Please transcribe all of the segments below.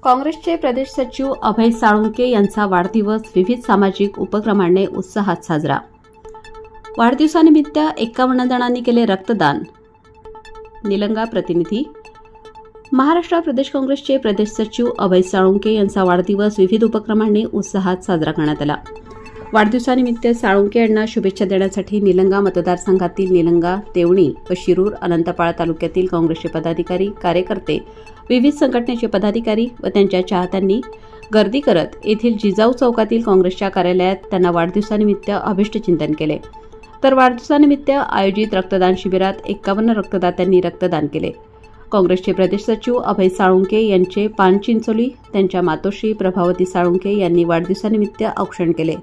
काँग्रेसचे प्रदेश सचिव अभय साळुंके यांचा वाढदिवस विविध सामाजिक उपक्रमांनी उत्साहात साजरा। वाढदिवसानिमित्त 51 जणांनी केले रक्तदान। निलंगा प्रतिनिधी। महाराष्ट्र प्रदेश काँग्रेसचे प्रदेश सचिव अभय साळुंके यांचा वाढदिवस विविध उपक्रमांनी उत्साहात साजरा करण्यात आला। वाढदिवसानिमित्त साळुंके यांना शुभेच्छा देण्यासाठी निलंगा मतदारसंघातील निलंगा, देवणी व शिरूर, अनंतपाळ तालुक्यातील काँग्रेसचे पदाधिकारी, कार्यकर्ते, विविध संघटनेचे पदाधिकारी व त्यांच्या चाहत्यांनी गर्दी करत येथील जिजाऊ चौकातील काँग्रेसच्या कार्यालयात त्यांना वाढदिवसानिमित्त अभिष्टचिंतन केले। तर वाढदिवसानिमित्त आयोजित रक्तदान शिबिरात 51 रक्तदात्यांनी रक्तदान केले। काँग्रेसचे प्रदेश सचिव अभय साळुंके यांचे पानचिंचोली त्यांच्या मातोश्री प्रभावती साळुंके यांनी वाढदिवसानिमित्त औक्षण केले।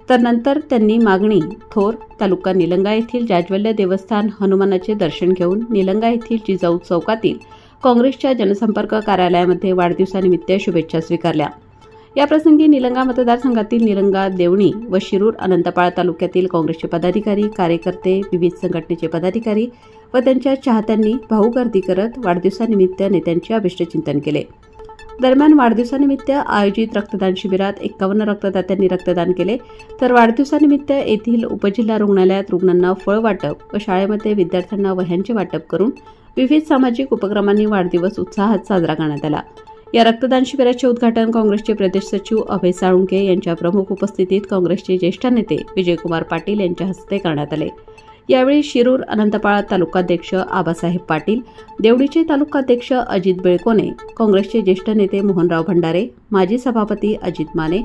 तर नंतर त्यांनी मागणी, थोर, तालुका निलंगा येथील जाज्वल्य देवस्थान हनुमानाचे दर्शन घेऊन निलंगा येथील जिजाऊ चौकातील काँग्रेसच्या जनसंपर्क कार्यालयामध्ये वाढदिवसानिमित्त शुभेच्छा स्वीकारल्या। याप्रसंगी निलंगा मतदारसंघातील निलंगा, देवणी व शिरूर, अनंतपाळ तालुक्यातील काँग्रेसचे पदाधिकारी, कार्यकर्ते, विविध संघटनेचे पदाधिकारी व त्यांच्या चाहत्यांनी भाऊगर्दी करत वाढदिवसानिमित्त नेत्यांचे अभिष्टचिंतन केले। दरम्यान वाढदिवसानिमित्त आयोजित रक्तदान शिबिरात 51 रक्तदात्यांनी रक्तदान केले। तर वाढदिवसानिमित्त येथील उपजिल्हा रुग्णालयात रुग्णांना फळ वाटप व शाळेमध्ये विद्यार्थ्यांना वह्यांचे वाटप करून विविध सामाजिक उपक्रमांनी वाढदिवस उत्साहात साजरा करण्यात आला। या रक्तदान शिबिराचे उद्घाटन काँग्रेसचे प्रदेश सचिव अभय साळुंके यांच्या प्रमुख उपस्थितीत काँग्रेसचे ज्येष्ठ नेते विजयकुमार पाटील यांच्या हस्ते करण्यात आले। यावेळी शिरूर, अनंतपाळ तालुकाध्यक्ष आबासाहेब पाटील, देवडीचे तालुकाध्यक्ष अजित बेळकोने, काँग्रेसचे ज्येष्ठ नेते मोहनराव भंडारे, माजी सभापती अजित माने,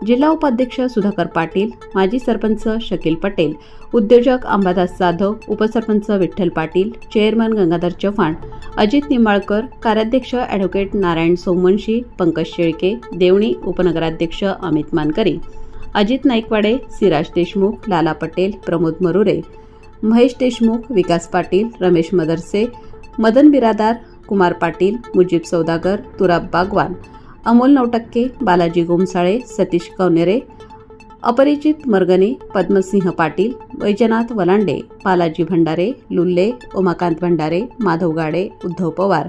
जिल्हा उपाध्यक्ष सुधाकर पाटील, माजी सरपंच शकील पटेल, उद्योजक अंबादास जाधव, उपसरपंच विठ्ठल पाटील, चेअरमन गंगाधर चव्हाण, अजित निंबाळकर, कार्याध्यक्ष अॅडव्होकेट नारायण सोमवंशी, पंकज शेळके, देवणी उपनगराध्यक्ष अमित मानकरी, अजित नाईकवाडे, सिराज देशमुख, लाला पटेल, प्रमोद मरुरे, महेश देशमुख, विकास पाटील, रमेश मदरसे, मदन बिरादार, कुमार पाटील, मुजीब सौदागर, तुराब बागवान, अमोल नवटक्के, बालाजी गोमसाळे, सतीश कवनेरे, अपरिजित मर्गने, पद्मसिंह पाटील, वैजनाथ वलांडे, बालाजी भंडारे, लुल्ले, उमाकांत भंडारे, माधव गाडे, उद्धव पवार,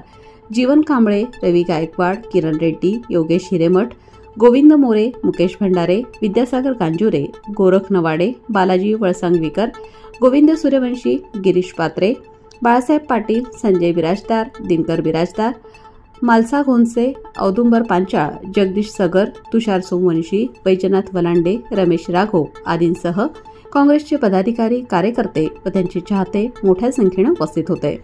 जीवन कांबळे, रवी गायकवाड, किरण रेड्डी, योगेश हिरेमठ, गोविंद मोरे, मुकेश भंडारे, विद्यासागर गांजुरे, गोरख नवाडे, बालाजी वळसांगवीकर, गोविंद सूर्यवंशी, गिरीश पात्रे, बाळासाहेब पाटील, संजय बिराजदार, दिनकर बिराजदार, मालसा घोनसे, औदुंबर पांचाळ, जगदीश सगर, तुषार सोमवंशी, वैजनाथ वलांडे, रमेश राघव आदींसह काँग्रेसचे पदाधिकारी, कार्यकर्ते व त्यांचे चाहते मोठ्या संख्येने उपस्थित होते।